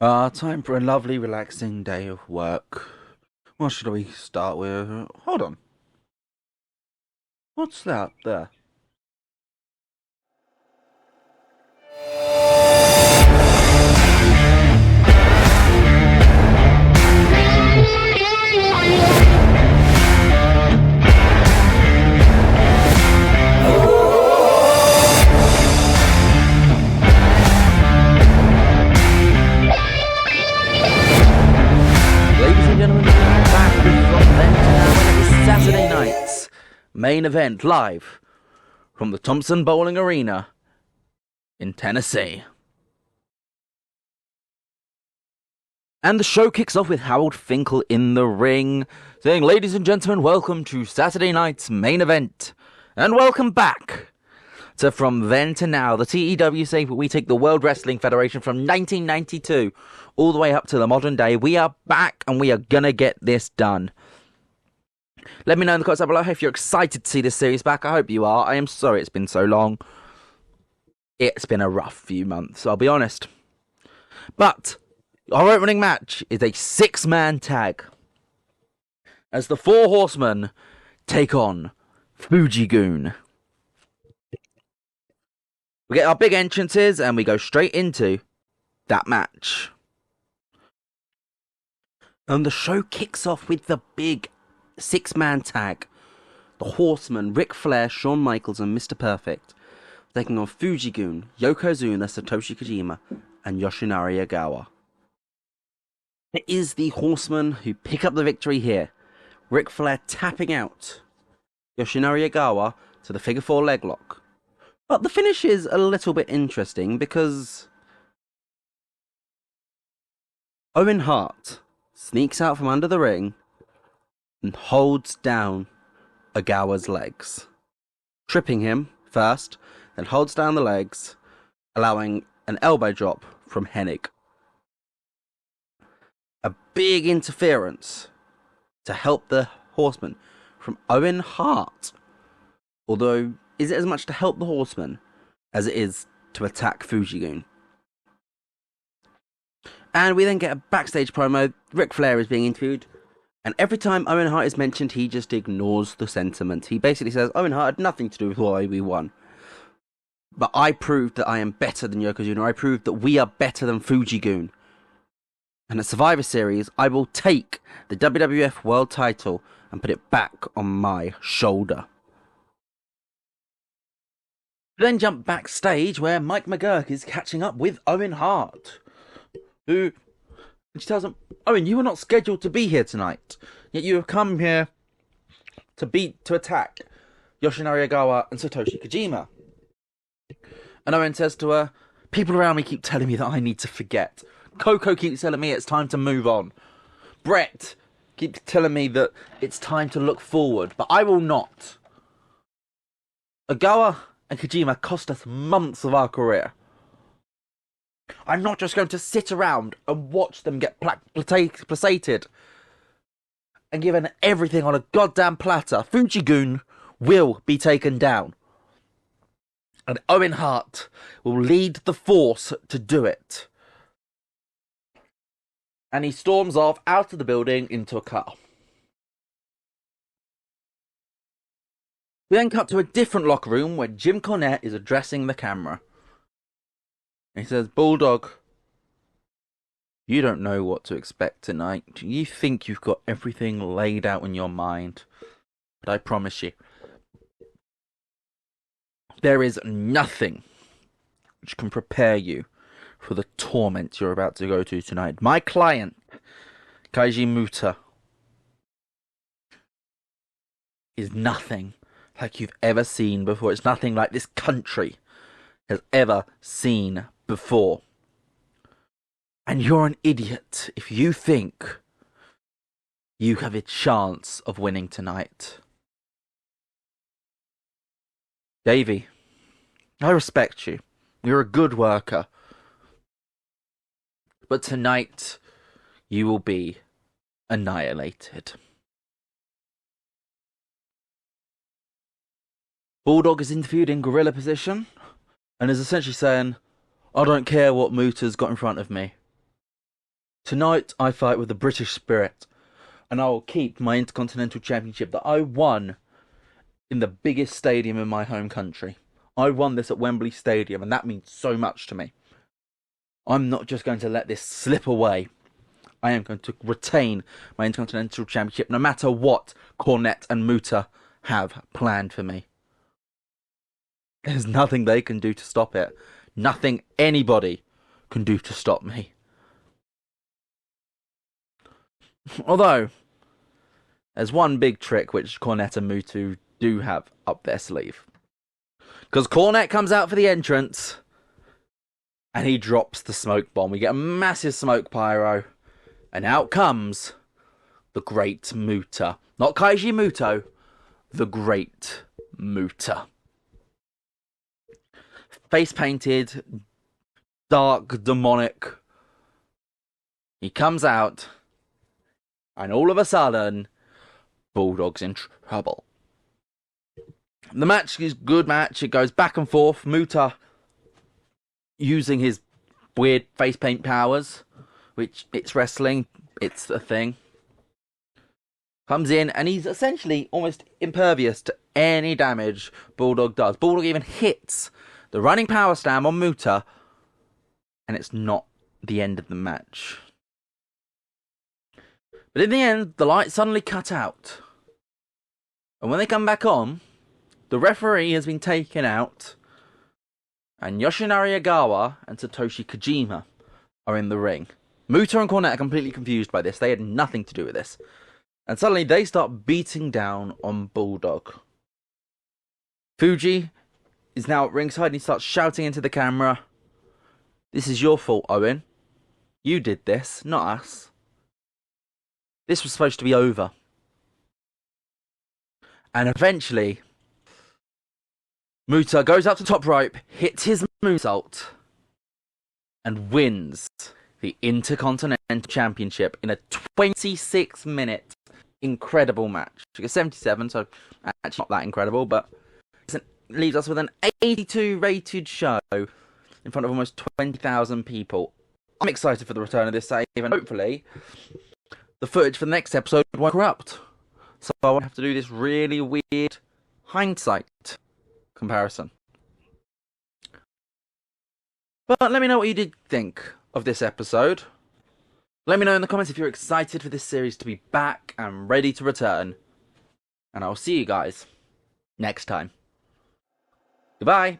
Time for a lovely, relaxing day of work. What should we start with? Hold on. What's that there? Saturday night's main event live from the Thompson Bowling Arena in Tennessee. And the show kicks off with Harold Finkel in the ring, saying, "Ladies and gentlemen, welcome to Saturday night's main event, and welcome back to From Then to Now, the TEW say we take the World Wrestling Federation from 1992 all the way up to the modern day. We are back, and we are gonna get this done." Let me know in the comments down below if you're excited to see this series back. I hope you are. I am sorry it's been so long. It's been a rough few months, I'll be honest. But our opening match is a 6-man tag as the Four Horsemen take on Fuji-Gun. We get our big entrances and we go straight into that match. And the show kicks off with the big 6-man tag. The Horsemen, Ric Flair, Shawn Michaels and Mr. Perfect taking on Fuji-Gun, Yokozuna, Satoshi Kojima and Yoshinari Ogawa. It is the Horsemen who pick up the victory here. Ric Flair tapping out Yoshinari Ogawa to the figure 4 leg lock. But the finish is a little bit interesting because Owen Hart sneaks out from under the ring and holds down Ogawa's legs, tripping him first, then holds down the legs, allowing an elbow drop from Hennig. A big interference to help the Horsemen from Owen Hart. Although, is it as much to help the Horsemen as it is to attack Fuji-Gun? And we then get a backstage promo. Ric Flair is being interviewed, and every time Owen Hart is mentioned, he just ignores the sentiment. He basically says, Owen Hart had nothing to do with why we won. But I proved that I am better than Yokozuna. I proved that we are better than Fuji-Gun. And at Survivor Series, I will take the WWF World title and put it back on my shoulder. Then jump backstage where Mike McGurk is catching up with Owen Hart, who... And she tells him, Owen, you were not scheduled to be here tonight, yet you have come here to attack Yoshinari Ogawa and Satoshi Kojima. And Owen says to her, people around me keep telling me that I need to forget. Coco keeps telling me it's time to move on. Brett keeps telling me that it's time to look forward, but I will not. Ogawa and Kojima cost us months of our career. I'm not just going to sit around and watch them get placated and given everything on a goddamn platter. Fuji-Gun will be taken down. And Owen Hart will lead the force to do it. And he storms off out of the building into a car. We then cut to a different locker room where Jim Cornette is addressing the camera. He says, Bulldog, you don't know what to expect tonight. You think you've got everything laid out in your mind. But I promise you, there is nothing which can prepare you for the torment you're about to go to tonight. My client, Keiji Mutoh, is nothing like you've ever seen before. It's nothing like this country has ever seen before. And you're an idiot if you think you have a chance of winning tonight. Davey, I respect you. You're a good worker. But tonight, you will be annihilated. Bulldog is interviewed in gorilla position and is essentially saying, I don't care what Muto's got in front of me. Tonight I fight with the British spirit, and I will keep my Intercontinental Championship that I won in the biggest stadium in my home country. I won this at Wembley Stadium, and that means so much to me. I'm not just going to let this slip away. I am going to retain my Intercontinental Championship no matter what Cornette and Mutoh have planned for me. There's nothing they can do to stop it. Nothing anybody can do to stop me. Although, there's one big trick which Cornette and Mutoh do have up their sleeve. Because Cornette comes out for the entrance, and he drops the smoke bomb. We get a massive smoke pyro, and out comes the Great Mutoh. Not Keiji Mutoh, the Great Mutoh. Face painted, dark, demonic. He comes out, and all of a sudden, Bulldog's in trouble. The match is a good match. It goes back and forth. Mutoh using his weird face paint powers, which it's wrestling, it's a thing. Comes in, and he's essentially almost impervious to any damage Bulldog does. Bulldog even hits the running power slam on Mutoh, and it's not the end of the match. But in the end, the lights suddenly cut out. And when they come back on, the referee has been taken out, and Yoshinari Ogawa and Satoshi Kojima are in the ring. Mutoh and Cornette are completely confused by this. They had nothing to do with this. And suddenly they start beating down on Bulldog. Fuji is now at ringside, and he starts shouting into the camera, "This is your fault, Owen. You did this, not us. This was supposed to be over." And eventually, Mutoh goes up to top rope, hits his moonsault, and wins the Intercontinental Championship in a 26-minute incredible match. It's 77, so actually not that incredible, but it leaves us with an 82 rated show in front of almost 20,000 people. I'm excited for the return of this save, and hopefully the footage for the next episode won't corrupt. So I won't have to do this really weird hindsight comparison. But let me know what you did think of this episode. Let me know in the comments if you're excited for this series to be back and ready to return. And I'll see you guys next time. Goodbye.